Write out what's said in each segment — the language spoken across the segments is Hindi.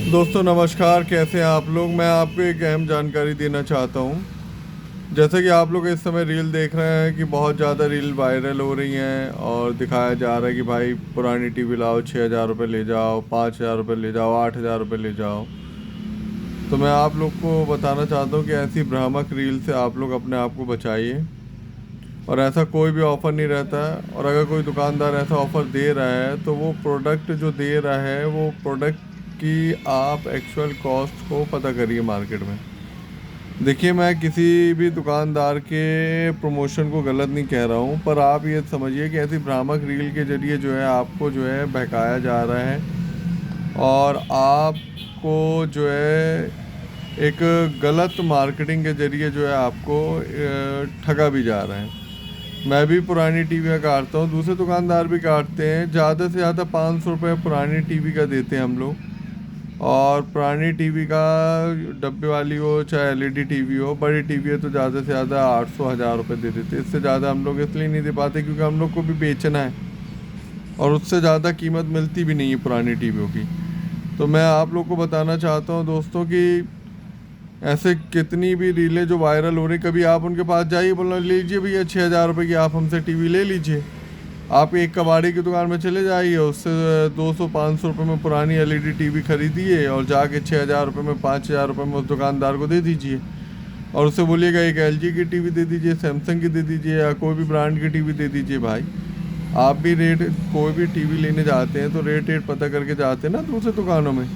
दोस्तों नमस्कार, कैसे हैं आप लोग। मैं आपको एक अहम जानकारी देना चाहता हूं। जैसे कि आप लोग इस समय रील देख रहे हैं कि बहुत ज़्यादा रील वायरल हो रही हैं और दिखाया जा रहा है कि भाई पुरानी टीवी लाओ, 6,000 रुपये ले जाओ, 5,000 रुपये ले जाओ, 8,000 रुपये ले जाओ। तो मैं आप लोग को बताना चाहता हूं कि ऐसी भ्रामक रील से आप लोग अपने आप को बचाइए। और ऐसा कोई भी ऑफ़र नहीं रहता है, और अगर कोई दुकानदार ऐसा ऑफ़र दे रहा है तो वो प्रोडक्ट जो दे रहा है वो प्रोडक्ट की आप एक्चुअल कॉस्ट को पता करिए मार्केट में। देखिए, मैं किसी भी दुकानदार के प्रमोशन को गलत नहीं कह रहा हूँ, पर आप ये समझिए कि ऐसी भ्रामक रील के ज़रिए जो है आपको जो है बहकाया जा रहा है, और आपको जो है एक गलत मार्केटिंग के ज़रिए जो है आपको ठगा भी जा रहा है। मैं भी पुरानी टीवी काटता हूँ, दूसरे दुकानदार भी काटते हैं। ज़्यादा से ज़्यादा 500 रुपये पुरानी टीवी का देते हैं हम लोग। और पुरानी टीवी का डब्बे वाली हो चाहे एलईडी टीवी हो, बड़ी टीवी है तो ज़्यादा से ज़्यादा 800 1000 रुपये दे देते हैं। इससे ज़्यादा हम लोग इसलिए नहीं दे पाते क्योंकि हम लोग को भी बेचना है, और उससे ज़्यादा कीमत मिलती भी नहीं है पुरानी टीवियों की। तो मैं आप लोग को बताना चाहता हूँ दोस्तों कि ऐसे कितनी भी रीलें जो वायरल हो रही, कभी आप उनके पास जाइए, बोलना लीजिए भैया 6,000 रुपये की आप हमसे टीवी ले लीजिए। आप एक कबाड़ी की दुकान में चले जाइए, उससे 200 500 रुपये में पुरानी एलईडी टीवी खरीदिए और जाके 6,000 रुपये में 5,000 रुपये में उस दुकानदार को दे दीजिए। और उससे बोलिएगा एक एलजी की टीवी दे दीजिए, सैमसंग की दे दीजिए, या कोई भी ब्रांड की टीवी दे दीजिए। भाई आप भी रेट, कोई भी टीवी लेने जाते हैं तो रेट पता करके जाते हैं ना दूसरे दुकानों में।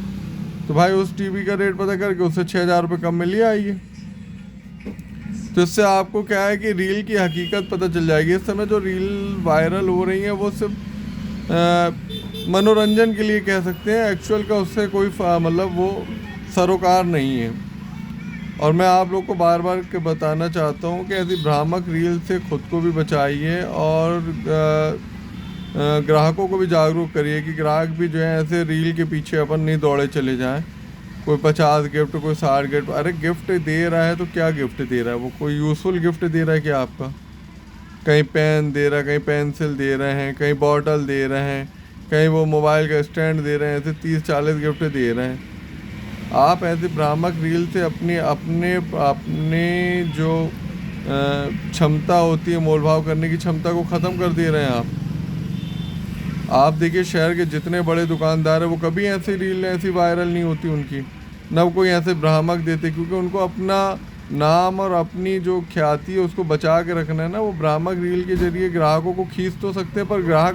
तो भाई उस टीवी का रेट पता करके उससे 6,000 रुपये कम में ले आइए। तो इससे आपको क्या है कि रील की हकीकत पता चल जाएगी। इस समय जो रील वायरल हो रही हैं वो सिर्फ मनोरंजन के लिए कह सकते हैं, एक्चुअल का उससे कोई मतलब वो सरोकार नहीं है। और मैं आप लोग को बार बार के बताना चाहता हूँ कि ऐसी भ्रामक रील से खुद को भी बचाइए, और ग्राहकों को भी जागरूक करिए कि ग्राहक भी जो है ऐसे रील के पीछे अपन नहीं दौड़े चले जाएं। कोई 50 गिफ्ट, कोई 60 गिफ्ट, अरे गिफ्ट दे रहा है तो क्या गिफ्ट दे रहा है, वो कोई यूज़फुल गिफ्ट दे रहा है क्या आपका? कहीं पेन दे रहा है, कहीं पेंसिल दे रहे हैं, कहीं बॉटल दे रहे हैं, कहीं वो मोबाइल का स्टैंड दे रहे हैं, ऐसे 30 40 गिफ्ट दे रहे हैं। आप ऐसे भ्रामक रील से अपने अपने अपने जो क्षमता होती है, मोल भाव करने की क्षमता को ख़त्म कर दे रहे हैं आप देखिए शहर के जितने बड़े दुकानदार हैं वो कभी ऐसी रील ऐसी वायरल नहीं होती उनकी, ना कोई ऐसे भ्रामक देते, क्योंकि उनको अपना नाम और अपनी जो ख्याति है उसको बचा के रखना है ना। वो भ्रामक रील के जरिए ग्राहकों को खींच तो सकते हैं पर ग्राहक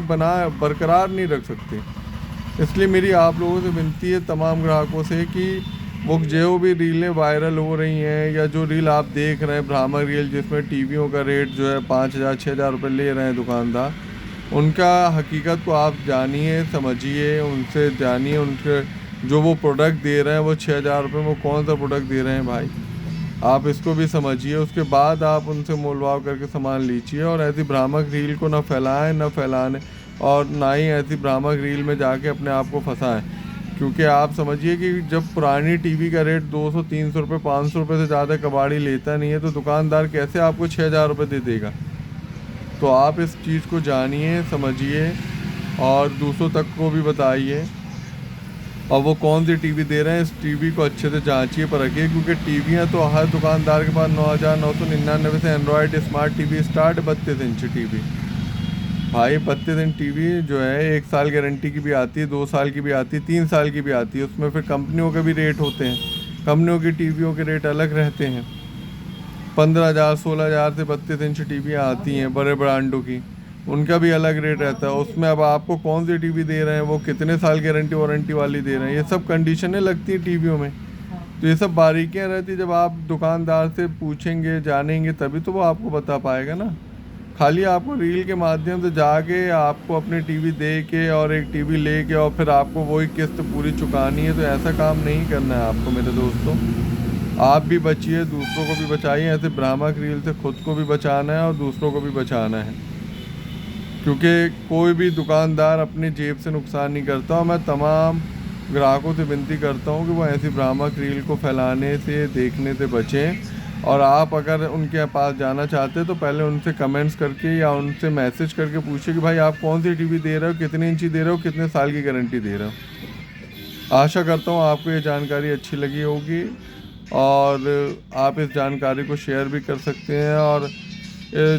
बरकरार नहीं रख सकते। इसलिए मेरी आप लोगों से विनती है तमाम ग्राहकों से कि वो जो भी रीलें वायरल हो रही हैं या जो रील आप देख रहे हैं भ्रामक रील जिसमें टीवियों का रेट जो है 5,000 6,000 रुपये ले रहे हैं दुकानदार, उनका हकीकत को आप जानिए, समझिए, उनसे जानिए उनके जो वो प्रोडक्ट दे रहे हैं वो 6,000 रुपये में कौन सा प्रोडक्ट दे रहे हैं भाई, आप इसको भी समझिए। उसके बाद आप उनसे मोल भाव करके सामान लीजिए, और ऐसी भ्रामक रील को ना फैलाएं ना फैलाने, और ना ही ऐसी भ्रामक रील में जाके अपने आप को फंसाएं। क्योंकि आप समझिए कि जब पुरानी टीवी का रेट 200 300 रुपये 500 रुपये से ज़्यादा कबाड़ी लेता नहीं है तो दुकानदार कैसे आपको 6,000 रुपये दे देगा। तो आप इस चीज़ को जानिए, समझिए, और दूसरों तक को भी बताइए। और वो कौन सी टीवी दे रहे हैं इस टीवी को अच्छे से जांचिए परखिए, क्योंकि टीवियाँ तो हर दुकानदार के पास 9,999 से Android smart TV start 32 inch TV. भाई 32 इंच टीवी जो है 1 साल गारंटी की भी आती है, 2 साल की भी आती है, 3 साल की भी आती है। उसमें फिर कंपनियों के भी रेट होते हैं, कंपनियों की टीवियों के रेट अलग रहते हैं। 15,000 16,000 से 32 इंच टीवियाँ आती हैं बड़े ब्रांडों की, उनका भी अलग रेट रहता है। उसमें अब आपको कौन सी टीवी दे रहे हैं, वो कितने साल गारंटी वारंटी वाली दे रहे हैं, ये सब कंडीशनें लगती हैं टीवियों में। तो ये सब बारीकियाँ रहती है, जब आप दुकानदार से पूछेंगे जानेंगे तभी तो वो आपको बता पाएगा ना। खाली आपको रील के माध्यम से जाके आपको अपनी टीवी दे के और एक टीवी ले के और फिर आपको वही किस्त पूरी चुकानी है, तो ऐसा काम नहीं करना है आपको मेरे दोस्तों। आप भी बचिए, दूसरों को भी बचाइए। ऐसे भ्रामक रील से खुद को भी बचाना है और दूसरों को भी बचाना है, क्योंकि कोई भी दुकानदार अपनी जेब से नुकसान नहीं करता। और मैं तमाम ग्राहकों से विनती करता हूं कि वो ऐसी भ्रामक रील को फैलाने से, देखने से बचें। और आप अगर उनके पास जाना चाहते हैं तो पहले उनसे कमेंट्स करके या उनसे मैसेज करके पूछिए कि भाई आप कौन सी टीवी दे रहे हो, कितने इंची दे रहे हो, कितने साल की गारंटी दे रहे हो। आशा करता हूँ आपको ये जानकारी अच्छी लगी होगी और आप इस जानकारी को शेयर भी कर सकते हैं और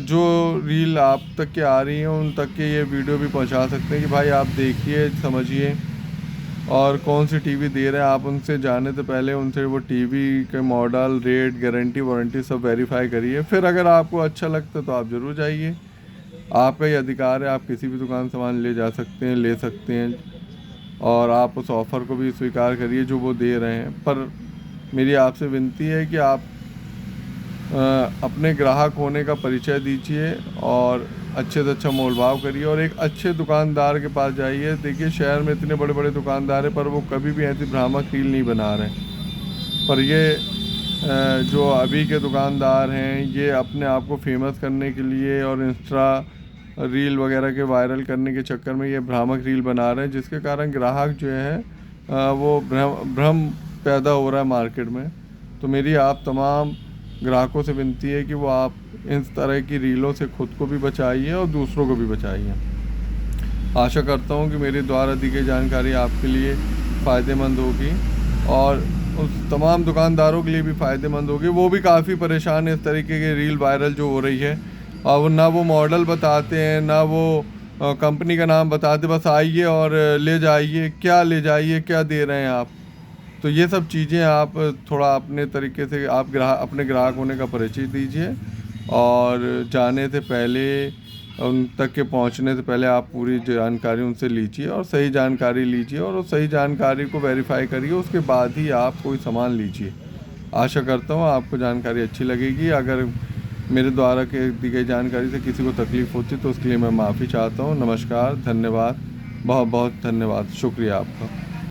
जो रील आप तक के आ रही हैं उन तक के ये वीडियो भी पहुंचा सकते हैं कि भाई आप देखिए, समझिए और कौन सी टीवी दे रहे हैं। आप उनसे जाने से पहले उनसे वो टीवी के मॉडल, रेट, गारंटी, वारंटी सब वेरीफाई करिए। फिर अगर आपको अच्छा लगता तो आप ज़रूर जाइए। आपका ही अधिकार है, आप किसी भी दुकान सामान ले जा सकते हैं, ले सकते हैं और आप उस ऑफ़र को भी स्वीकार करिए जो वो दे रहे हैं। पर मेरी आपसे विनती है कि आप अपने ग्राहक होने का परिचय दीजिए और अच्छे से अच्छा मोल भाव करिए और एक अच्छे दुकानदार के पास जाइए। देखिए शहर में इतने बड़े बड़े दुकानदार हैं पर वो कभी भी ऐसी भ्रामक रील नहीं बना रहे, पर ये जो अभी के दुकानदार हैं ये अपने आप को फेमस करने के लिए और इंस्टा रील वगैरह के वायरल करने के चक्कर में ये भ्रामक रील बना रहे हैं, जिसके कारण ग्राहक जो है वो भ्रम पैदा हो रहा है मार्केट में। तो मेरी आप तमाम ग्राहकों से विनती है कि वो आप इस तरह की रीलों से खुद को भी बचाइए और दूसरों को भी बचाइए। आशा करता हूँ कि मेरे द्वारा दी गई जानकारी आपके लिए फ़ायदेमंद होगी और उस तमाम दुकानदारों के लिए भी फ़ायदेमंद होगी। वो भी काफ़ी परेशान है इस तरीके की रील वायरल जो हो रही है और ना वो मॉडल बताते हैं, ना वो कंपनी का नाम बताते, बस आइए और ले जाइए। क्या ले जाइए, क्या दे रहे हैं आप? तो ये सब चीज़ें आप थोड़ा अपने तरीके से आप अपने ग्राहक होने का परिचय दीजिए और जाने से पहले, उन तक के पहुंचने से पहले आप पूरी जानकारी उनसे लीजिए और सही जानकारी लीजिए और उस सही जानकारी को वेरीफाई करिए, उसके बाद ही आप कोई सामान लीजिए। आशा करता हूँ आपको जानकारी अच्छी लगेगी। अगर मेरे द्वारा दी गई जानकारी से किसी को तकलीफ़ होती तो उसके लिए मैं माफ़ी चाहता हूँ। नमस्कार, धन्यवाद, बहुत बहुत धन्यवाद, शुक्रिया आपका।